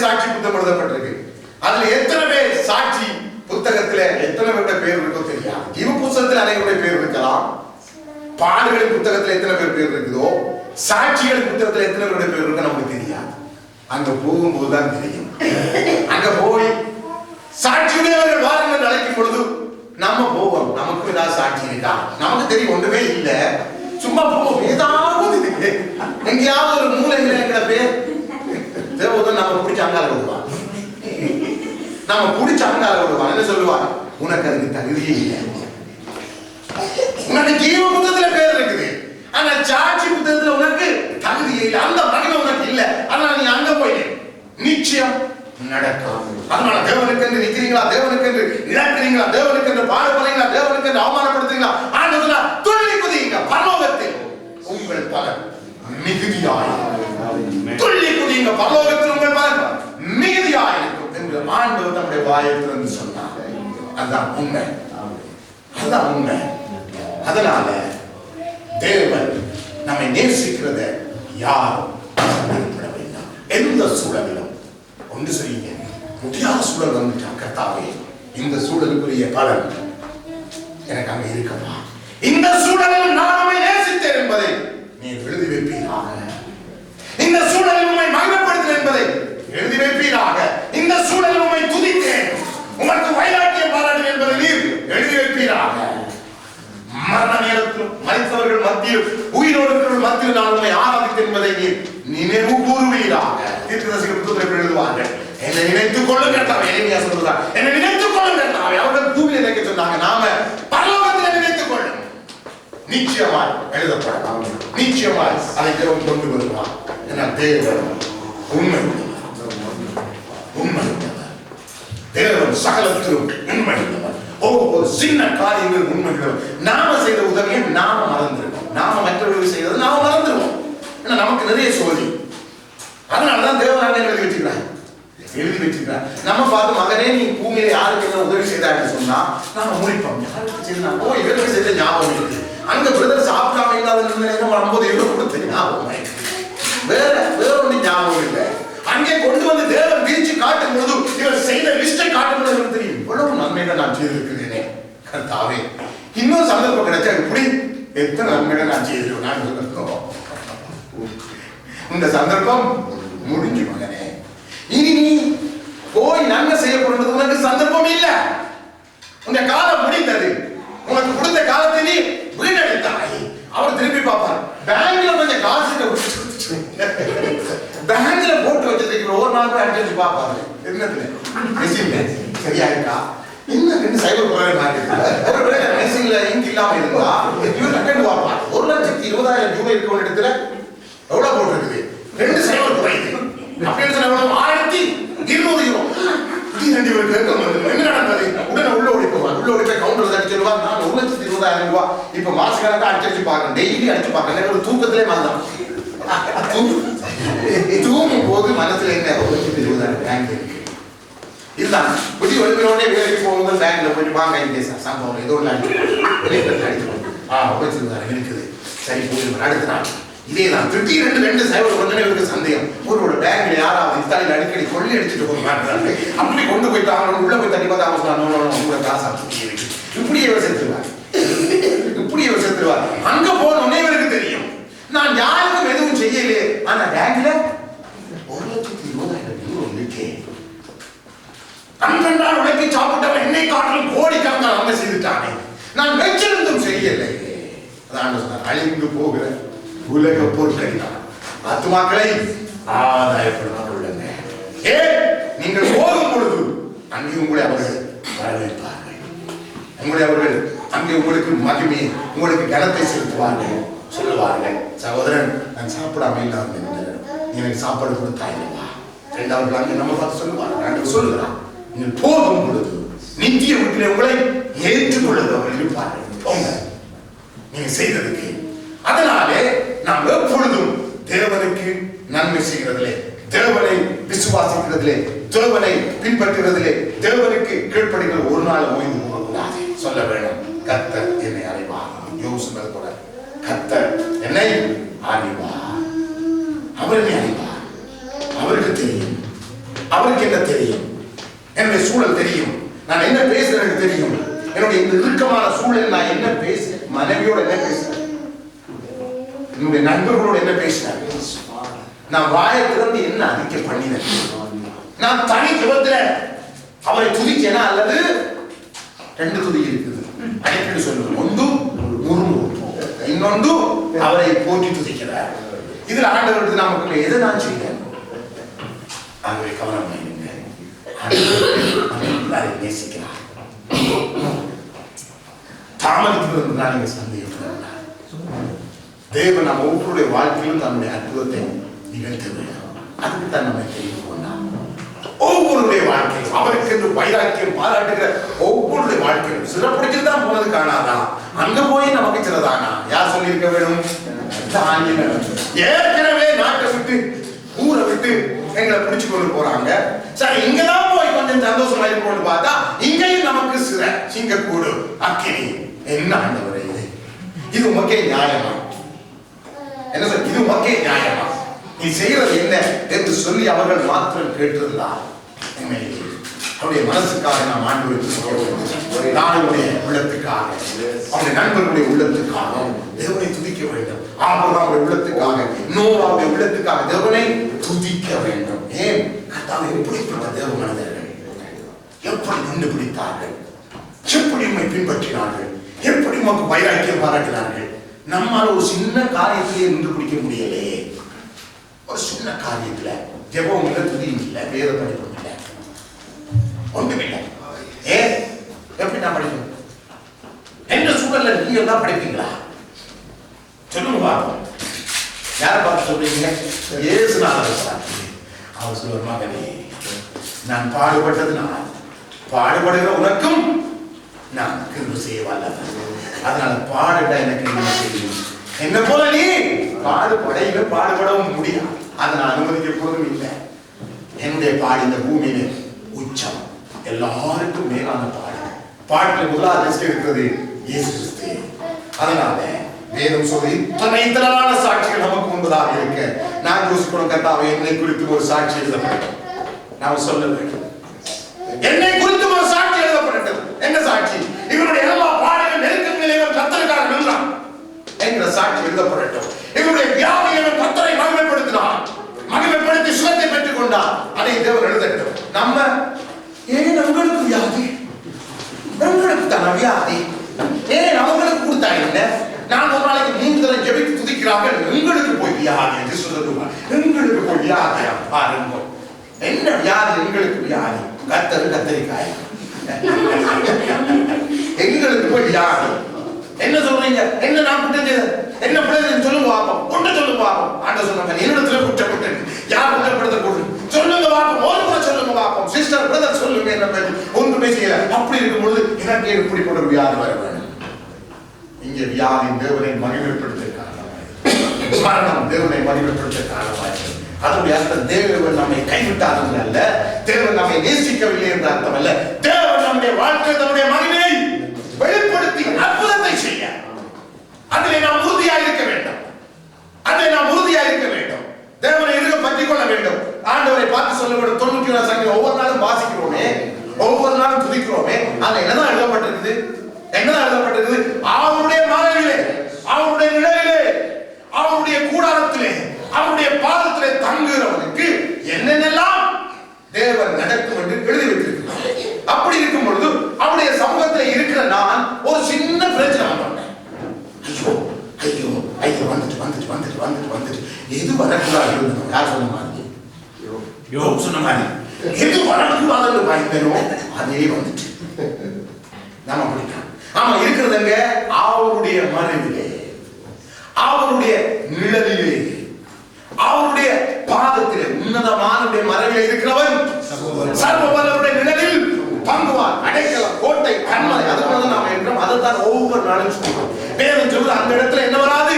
சாட்சி புத்தகம் எழுதப்பட்டிருக்கு. அதுல எத்தனை பேர் சாட்சி புத்தகத்துல எத்தனை பேருடைய பேர் இருக்கோ தெரியாது. ஜீவ புத்தகத்தில் அனைவருடைய பேர் இருக்கலாம். பாடுகளின் புத்தகத்துல எத்தனை பேர் இருக்குதோ, சாட்சிகளின் புத்தகத்துல எத்தனை பேருடைய பேர் இருக்கு நமக்கு தெரியாது. அங்க போகும்போதுதான் தெரியும். அங்க போய் சாட்சியுடையவர்கள் வாருங்கள் அழைக்கும் பொழுது நம்ம போவோம். நமக்கு ஏதாவது சாட்சி இருக்கா? நமக்கு தெரியும் ஒன்றுமே இல்லை. சும்மா போவோம். ஏதாவது எங்கேயாவது ஒரு மூலையில எங்கிற பேர் தேவதன் நம்ம பிடிச்ச அங்கால விடுவான். நம்ம பிடிச்ச அங்கால விடுவான். என்ன சொல்லுவான்? உனக்கு அதுக்கு தகுதியே இல்லை. உனக்கு ஜீவ புத்தகத்துல பேர் இருக்குது, ஆனா சாட்சி புத்தகத்துல உனக்கு தகுதியே இல்லை. அந்த மகிமை உனக்கு இல்லை. அதனால நீ அங்க போய் நிச்சயம் நடக்கும். அதனால தேவனுக்கு என்று நிக்கிறீங்களா, தேவனுக்கு என்று இழக்கிறீங்களா, தேவனுக்கு என்று பாடுபடுறீங்களா, தேவனுக்கு என்று அவமானப்படுத்துறீங்களா, ஆண்டவரே துள்ளி குதியுங்க. பரலோகத்தில் உங்கள் பலன் மிகுதியாயிருக்கும். துள்ளி குதியுங்க, பரலோகத்தில் உங்கள் பலன் மிகுதியாயிருக்கும் என்று ஆண்டவர் நம்முடைய வாயில் திறந்து சொன்னார். அதுதான் உண்மை, அதுதான் உண்மை. அதனால தேவன் நம்மை நேசிக்கிறத யாரும் மறுபட வேண்டாம். எந்த சூழலிலும் ஒன்று செய்யுங்க. முடியாத சூழல் வந்துட்டான், கர்த்தாவே இந்த சூழலுக்குரிய பலன் எனக்கு அங்க இருக்கமா, இந்த சூழலில் நான் உம்மை நேசித்தேன் என்பதை நீ எழுதி வைப்பீராக. இந்த சூழலில் உம்மை மகிமைப்படுத்தேன் என்பதை எழுதி வைப்பீராக. இந்த சூழலில் உம்மை துதித்தேன், உமக்கு வைராக்கியம் பாராட்டினேன் என்பதை நீர் எழுதி வைப்பீராக. மரண நேரத்தில் மரித்தவர்கள் மத்தியில் உயிரோடு மத்தியில் நான் உம்மை ஆராதித்தேன் என்பதை நீர் நினைவு கூறுவீராக. தீர்க்கதரிசிகள் புத்தகத்தில் எழுதுவார்கள், என்னை நினைத்துக் கொள்ளுங்கள். எளிமையா சொல்றார், என்னை நினைத்துக் கொள்ளுங்கள். அவர்கள் பூமியில் நினைக்க சொன்னாங்க, நாம பரலோகத்தில் நினைத்துக் கொள்ளும். நிச்சயமாய் எழுதப்படும். நிச்சயமாய் அதை தேவன் கொண்டு வருவார். என தேவன் உண்மை உண்மை தேவன் சகலத்திலும் உண்மை. ஒவ்வொரு சின்ன காரியங்கள் உண்மைகள். நாம செய்த உதவியை நாம மறந்துருக்கோம். நாம மற்றவர்கள் செய்தது நாம மறந்துருவோம். ஏன்னா நமக்கு நிறைய சோதி. அதனாலதான் தேவன் எழுதி வச்சுக்கிறார், எழுதி வச்சுக்கிறார். நம்ம பார்த்து மகனே நீ பூமியில யாருக்கு உதவி செய்தான்னு சொன்னா நாம முடிப்போம். யாருக்கு செய்தா ஓ இவருக்கு செய்த ஞாபகம் இருக்கு. அங்க பிரதர் சாப்பிடாம இல்லாத 50 € கொடுத்த ஞாபகம் இருக்கு. வேற ஒன்றும் ஞாபகம் இல்லை. அங்கே கொண்டு வந்து தேவன் பிரிச்சு காட்டும் போது இவர் செய்த லிஸ்டை காட்டும் போது எனக்கு தெரியும் இவ்வளவு நன்மைகளை நான் செய்திருக்கிறேனே கர்த்தாவே. இன்னொரு சந்தர்ப்பம் கிடைச்சா இப்படி எத்தனை நன்மைகளை நான் செய்திருக்கேன் நான் சொல்லுறோம். இந்த சந்தர்ப்பம் முடிஞ்சு மகனே, இனி நீ போய் நன்மை செய்யப்படுறது உனக்கு சந்தர்ப்பம் இல்லை. உங்க காலம் முடிந்தது. உனக்கு கொடுத்த காலத்தை நீ வீணடித்தாய். அவர் திருப்பி பார்ப்பார், பேங்க்ல கொஞ்சம் காசு பேங்க்ல போட்டு வச்சிருக்கிற ஒரு நாள் போய் அடிச்சு பார்ப்பாரு. என்னத்துல சரியா இருக்கா, இன்னும் 2 சைபர் ஒரு மெஷின்ல இங்க் இல்லாம இருந்தா இவர் டக்குன்னு பார்ப்பார். 1,20,000 ரூபாய் இருக்க ஒரு இடத்துல எவ்வளவு போட்டிருக்குது, 2 சைபர் குறையுது அப்படின்னு சொன்ன 1,200 என்ன நடந்தது? உடனே உள்ள ஓடி போவார். உள்ள ஓடி போய் கவுண்டர் அடிச்சு சொல்லுவார், நான் 1,20,000 ரூபாய் இப்ப மாசக்கணக்கா அடிச்சு பார்க்கறேன், டெய்லி அடிச்சு பார்க்கறேன். ஒரு தூக்கத்திலே மறந்தான். தூங்கும் போது மனசுல என்ன 1,20,000 பேங்க் இருக்கு இதுதான். புதி ஒழுங்கினோடனே வேலைக்கு போகும்போது பேங்க்ல போயிட்டு வாங்க இங்கே சம்பவம் ஏதோ ஒன்று இருக்குது. சரி போயிடுவார். அடுத்த நாள் இதேதான் திடீரென்று 2 சைபர் உடனே இவருக்கு சந்தேகம், ஒரு பேங்க்ல யாராவது இத்தாலியில் அடிக்கடி கொள்ளை அடிச்சுட்டு போக மாட்டாங்க. அப்படி கொண்டு போயிட்டு அவங்க உள்ள போய் தண்ணி பார்த்தா உங்களோட காசு அப்படி இருக்கு. இப்படியே இவர் செத்துருவார், இப்படியே இவர் செத்துருவார். அங்க போனோடனே இவருக்கு தெரியும் நான் யாருக்கும் எதுவும் செய்யலையே, ஆனா பேங்க்ல 1,20,000 இருக்கே. அன்றாட உழைப்பை சாப்பிட்டவன் என்னை காட்டிலும் கோடிக்கணக்கான நன்மை செய்துட்டானே, நான் வெற்றிருந்தும் செய்யலை. அதான் சொன்னார், அழிந்து போகிற உலக பொருட்கள் ஆத்துமாக்களை ஆதாயப்படுத்த உள்ளன. நீங்கள் போகும் பொழுது அங்கே உங்களை அவர்கள் வரவேற்பார்கள். உங்களை அவர்கள் அங்கே உங்களுக்கு மகிமை உங்களுக்கு கனத்தை செலுத்துவார்கள். சொல்லுவார்கள், சகோதரன் நான் சாப்பிடாம இல்லாம எனக்கு சாப்பாடு கொடுத்தாயில்லைவா. 2வது அங்கே நம்ம பார்த்து சொல்லுவார்கள், நான் சொல்லுகிறான் நீங்கள் போகும் பொழுது நித்திய வீட்டிலே உங்களை ஏற்றுக்கொள்ளுது அவர்கள் இருப்பார்கள். போங்க நீங்க செய்ததுக்கு. அதனாலே நாம் எப்பொழுதும் தேவனுக்கு நன்மை செய்கிறதிலே, தேவனை விசுவாசிக்கிறதிலே, தேவனை பின்பற்றுகிறதிலே, தேவனுக்கு கீழ்ப்படுகிற ஒரு நாள் ஓய்ந்து போகக்கூடாது. சொல்ல வேண்டும், கர்த்தர் என்னை அறிவார். யோபு சொன்னது போல கர்த்தர் என்னை அறிவார். அவர் என்னை அறிவார். அவருக்கு தெரியும் அவருக்கு என்ன தெரியும்? என்னுடைய சூழல் தெரியும், நான் என்ன பேசுறேன் தெரியும், என்னுடைய இந்த இறுக்கமான சூழல் நான் என்ன பேசுறேன், மனைவியோட என்ன பேசுறேன், என்னுடைய நண்பர்களோட என்ன பேசினேன், நான் வாயை திறந்து என்ன அறிக்கை பண்ணினேன், நான் தனி ஜெபத்துல அவரை துதிச்சேனா அல்லது ரெண்டு துதி இருக்குது அடிக்கடி சொல்லுவேன். ஒன்று முருமு, இன்னொன்று அவரை போற்றி துதிக்கிறார். இதுல ஆண்டவருக்கு நமக்கு எதை நான் செய்யறேன் அவரை கவனம் பண்ணுங்க. அதை நேசிக்கிறார். தாமதிக்கிறதுனால நீங்க சந்தேகம் தேவன் நம்ம ஒவ்வொருடைய வாழ்க்கையிலும் தன்னுடைய அற்புதத்தை நிகழ்த்த வேண்டும். அதுக்கு தான் நம்ம தெரிந்து கொண்டார். ஒவ்வொருடைய வாழ்க்கையும் அவருக்கு என்று வைராக்கியம் பாராட்டுகிற ஒவ்வொருடைய வாழ்க்கையும் சிறப்பிடிச்சுதான் போனது காணாதா? அங்க போய் நமக்கு சிறதானா? யார் சொல்லியிருக்க வேணும்? ஏற்கனவே நாட்டை விட்டு ஊரை விட்டு எங்களை பிடிச்சு கொண்டு போறாங்க. சரி, இங்கதான் போய் கொஞ்சம் சந்தோஷமா இருக்கணும்னு பார்த்தா இங்கேயும் நமக்கு சிங்கக்கூடு அக்கினி. என்ன ஆண்டவரே இது? இது உமக்கே நியாயமா? என்ன சொல், இது உமக்கே நியாயமா? நீ செய்யறது என்ன என்று சொல்லி அவர்கள் மாத்திரம் கேட்டிருந்தார். அவருடைய மனசுக்காக நாம் ஆண்டவருக்கு நானுடைய உள்ளத்துக்காக, அவருடைய நண்பர்களுடைய உள்ளத்துக்காக தேவனை துதிக்க வேண்டும். ஆபிரகாமுடைய உள்ளத்துக்காக, நோவாவுடைய உள்ளத்துக்காக தேவனை துதிக்க வேண்டும். ஏன்? கர்த்தாவே எப்படிப்பட்ட தேவ மனிதர்கள், எப்படி கண்டுபிடித்தார்கள், எப்படி உண்மை பின்பற்றினார்கள், எப்படி உமக்கு வைராக்கியம் பாராட்டினார்கள். நம்மால் ஒரு சின்ன காரியத்திலே நின்று பிடிக்க முடியலையே. ஒரு சின்ன காரியத்துல ஜெபம் இல்லை, துதியும் இல்லை, வேத படிப்பும் இல்லை, ஒன்றுமில்லை. எப்படி நான் படிப்பேன்? எந்த சூழல்ல நீங்க தான் படிப்பீங்களா? சொல்லுங்க பார்ப்போம். யாரை பார்த்து சொல்றீங்க? இயேசுநாதர். அவர் சொல்லுவார், மகனே நான் பாடுபட்டதுனால் பாடுபடுகிற உனக்கும் நான் கிருபை செய்ய வல்லவன். அதனால பாடுட எனக்கு என்ன செய்யும்? என்ன போல நீ பாடுபடையில பாடுபடவும் முடியாது. அதை நான் அனுமதிக்க போதும் இல்லை. என்னுடைய பாடு இந்த பூமியில உச்சம், எல்லாருக்கும் மேலான பாடு. பாட்டுல முதலாவது லிஸ்ட் இருக்கிறது இயேசு கிறிஸ்து. அதனால வேதம் சொல்லி இத்தனை திரளான சாட்சிகள் நமக்கு முன்பதாக இருக்க நான் யோசிக்கணும், கர்த்தாவே என்னை குறித்து ஒரு சாட்சி எழுதப்படும். நான் சொல்ல வேண்டும், என்னை குறித்து ஒரு சாட்சி எழுதப்பட்டது. என்ன சாட்சி? இவருடைய எல்லா பாடுகள் நெருக்கம் நிலைவர் கர்த்தருக்காக நின்றான் என்கிற சாட்சி எழுதப்படட்டும். இவருடைய வியாதிகள் கர்த்தரை மகிமைப்படுத்தினார், மகிமைப்படுத்தி சுகத்தை பெற்றுக் கொண்டார். அதை தேவன் எழுதட்டும். நம்ம ஏன் நம்மளுக்கு வியாதி? நம்மளுக்கு தான வியாதி? ஏன் அவங்களுக்கு கொடுத்தா என்ன? நான் ஒரு நாளைக்கு 3 தடவை ஜெபித்து துதிக்கிறார்கள், எங்களுக்கு போய் வியாதி என்று சொல்லுங்க. எங்களுக்கு போய் வியாதி பாருங்க. என்ன வியாதி? எங்களுக்கு வியாதி கத்தரிக்காய். எங்களுக்கு போய் வியாதி. என்ன சொல்றீங்க? என்ன நான் குற்றம் என்ன பிள்ளை சொல்லுங்க பாப்போம். ஒன்று சொல்லுங்க பாப்போம். ஆண்ட சொன்னாங்க, என்னிடத்துல குற்றப்பட்டு யார் குற்றப்படுத்த கூடும் சொல்லுங்க பாப்போம். ஒரு முறை சொல்லுங்க பாப்போம். சிஸ்டர் பிரதர் சொல்லுங்க. என்ன ஒன்றுமே செய்யல. அப்படி இருக்கும் பொழுது எனக்கு இப்படி போன்ற வியாதி வர வேணும். இங்கே வியாதி தேவனை மகிமைப்படுத்த காரணமாய், மரணம் தேவனை மகிமைப்படுத்த காரணமாய். அதனுடைய அர்த்தம் தேவன் நம்மை கைவிட்டார்கள் அல்ல, தேவன் நம்மை நேசிக்கவில்லை என்ற அர்த்தம் அல்ல. தேவன் நம்முடைய வாழ்க்கை தன்னுடைய மகிமையை வெளிப்படுத்தி அற்புதத்தை செய்ய அதிலே நாம் உறுதியாக இருக்க வேண்டும். அதிலே நாம் உறுதியாக இருக்க வேண்டும். தேவனை இருக பற்றிக் கொள்ள வேண்டும். ஆண்டவரை பார்த்து சொல்ல வேண்டும். 91 சங்கீதம் ஒவ்வொரு நாளும் வாசிக்கிறோமே, ஒவ்வொரு நாளும் துதிக்கிறோமே. அதுல என்னதான் எழுதப்பட்டிருக்குது? என்னதான் எழுதப்பட்டிருக்குது? அவருடைய மறைவிலே, அவருடைய நிழலிலே, அவருடைய கூடாரத்திலே, அவருடைய பாதத்திலே தங்குகிறவனுக்கு என்னென்னலாம் தேவன் நடக்கும் என்று எழுதி வைத்திருக்கிறார். அப்படி இருக்கும் பொழுது அவருடைய சமூகத்தில் இருக்கிற நான் ஒரு சின்ன பிரச்சனை பண்ணேன். ஐயோ ஐயோ ஐயோ வந்துட்டு வந்துட்டு வந்துட்டு வந்துட்டு வந்துட்டு எது வரக்கூடாது? யார் சொன்ன மாதிரி? சொன்ன மாதிரி எது வரக்கூடாதுன்னு பயந்தனோ அதே வந்துட்டு நாம அப்படித்தான். ஆமா, இருக்கிறதுங்க அவருடைய மறைவிலே, அவருடைய நிழலிலே, அவருடைய பாதத்திலே, உன்னதமானவருடைய மறைவிலே இருக்கிறவன் சர்வ வல்லவருடைய நிழலில் பங்குவார். அடைக்கலம், கோட்டை, கண்மலை. அதுபோல நாம இருக்கிறோம். அதைத்தான் ஒவ்வொரு நாளும் சொல்லுவோம். வேதம் சொல்லுது, அந்த இடத்துல என்ன வராது?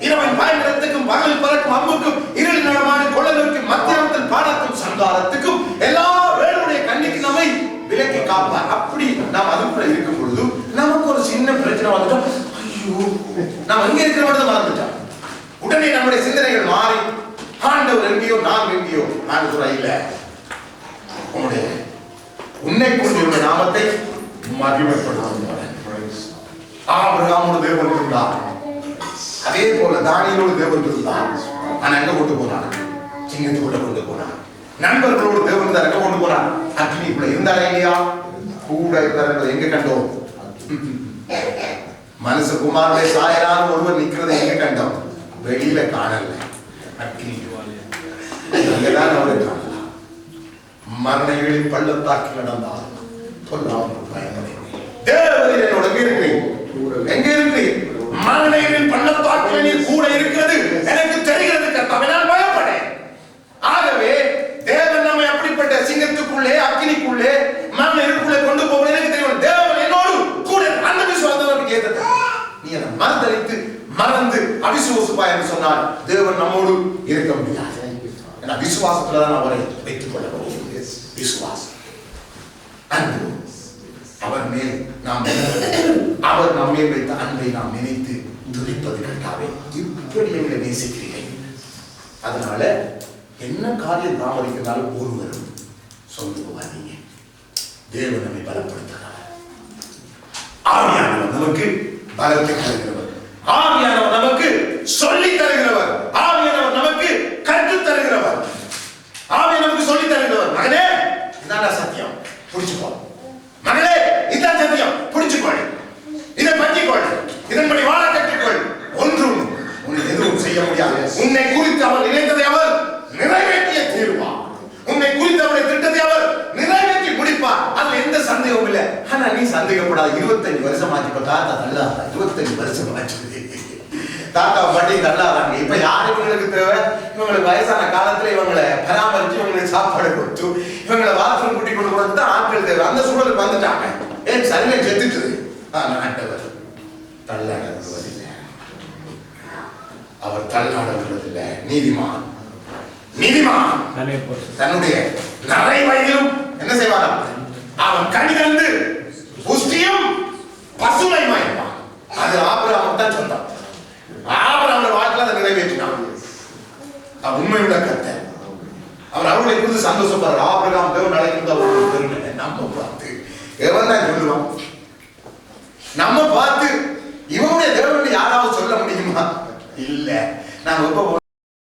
இரவன் பயங்கரத்துக்கும் பகல் பறக்கும் அம்புக்கும் இருள் நடமாடும் கொள்ளலுக்கும் மத்தியானத்தில் பாடக்கும் சங்காரத்துக்கும் எல்லா வேளுடைய கண்ணிக்கு நம்மை விலக்கி காப்பார். அப்படி நாம் அதுக்குள்ள இருக்கும் பொழுது நமக்கு ஒரு சின்ன பிரச்சனை வந்துட்டோம். ஐயோ, நாம் எங்க இருக்கிற மட்டும் மறந்துட்டோம். உடனே நம்முடைய சிந்தனைகள் மாறி ஆண்டவர் எங்கேயோ நான் எங்கேயோ. நான் சொல்ல இல்ல, உன்னை கொண்டு நாமத்தை மகிமைப்படுத்தும். ஆபிரகாமோடு தேவன் இருந்தார், அதே போல தானியேலோடு தேவன் இருந்தார். ஆனா எங்க கொண்டு போனான்? சிங்கத்துக்குள்ள கொண்டு போனான். நண்பர்களோடு தேவன் எங்க கொண்டு போனான்? அக்னிக்குள்ள இருந்தாரா இல்லையா? கூட இருந்தார்கள். எங்க கண்டோம்? மனுஷகுமாரனை சாயலான ஒருவர் நிக்கிறதை எங்க கண்டோம்? வெளியில காணல, அக்னி அங்கதான் அவரை காணலாம். மரணைகளின் பள்ளத்தாக்கில் நடந்தார். தேவரீர் என்னோட எங்க இருக்கிறீர்? மரணைகளின் பள்ளத்தாக்கில் நீர் கூட இருக்கிறது எனக்கு தெரிகிறது கர்த்தாவே, நான் பயப்படேன். ஆகவே தேவன் நம்மை அப்படிப்பட்ட சிங்கத்துக்குள்ளே அக்னிக்குள்ளே மரணைகளுக்குள்ளே கொண்டு போவது எனக்கு தெரியும். தேவன் என்னோடு கூட அந்த விசுவாசம் கேட்டது. நீ அதை மறந்தளித்து மறந்து அவிசுவாசப்பாய் என்று சொன்னால் தேவன் நம்மோடு இருக்க முடியாது. விசுவாசத்துல தான் அவரை வைத்துக் கொள்ள முடியும். விசுவாசம், அன்பு, அவர் மேல் நாம் அவர் நம்மேல் வைத்த அன்பை நாம் நினைத்து துதிப்பது கர்த்தாவே இப்படி எங்களை நேசிக்கிறீர்கள். அதனால என்ன காரியம் தாமதிக்கிறாலும் ஒருவரும் சொல்லி போகாதீங்க. தேவன் நம்மை பலப்படுத்துகிறார். ஆவியானவர் நமக்கு பலத்தை தருகிறவர், ஆவியானவர் நமக்கு சொல்லி தருகிறவர், ஆவியானவர் நமக்கு கற்று தருகிறவர், ஆவியானவர் நமக்கு சொல்லி தருகிறவர். மகனே இதான் சத்தியம், புடிச்சுக்கோ. மகளே இதான் சத்தியம், புடிச்சுக்கொள். இதை பற்றிக்கொள், இதன்படி வாழ கற்றுக்கொள். ஒன்றும் உன்னை எதுவும் செய்ய முடியாது. உன்னை குறித்து அவர் நினைத்ததை அவர் நிறைவேற்றிய தீர்வார். உன்னை குறித்து அவருடைய திட்டத்தை அவர் நிறைவேற்றி முடிப்பார். அதுல எந்த சந்தேகமும் இல்லை. ஆனா நீ சந்தேகப்படாத. 25 வருஷம் ஆச்சு. இப்ப தாத்தா தள்ளாத. 25 வருஷம் ஆச்சு. தாத்தா பாட்டி தள்ளாதாங்க. இப்ப யாரு இவங்களுக்கு தேவை? இவங்களுக்கு வயசான காலத்துல இவங்களை பராமரிச்சு இவங்களுக்கு சாப்பாடு கொடுத்து இவங்களை பாத்ரூம் கூட்டி கொண்டு போறது தான் ஆட்கள் தேவை. அந்த சூழலுக்கு வந்துட்டாங்க. ஏன் சரியா செத்துட்டுது. ஆண்டவர் தள்ளாட விடுவதில்லை. அவர் தள்ளாட விடுவதில்லை. நீதிமான் தன்னுடைய நரை வயதிலும் என்ன செய்வாராம்? அவன் கனி தந்து புஷ்டியும் பசுமையுமாயிருப்பான். அது ஆபிரகாமுக்கு தான் சொன்னான். ஆபிரகாமுடைய வாழ்க்கையில அதை நிறைவேற்றினான். அவன் உண்மையுள்ள கர்த்தர். அவர் அவர்களை குறித்து சந்தோஷப்படுறார். ஆபிரகாம் தேவன் அழைக்கிறது அவருக்கு பெருமை. நம்ம பார்த்து எவன் தான் சொல்லுவான்? நம்ம பார்த்து இவனுடைய தேவன் யாராவது சொல்ல முடியுமா? இல்ல. நாங்க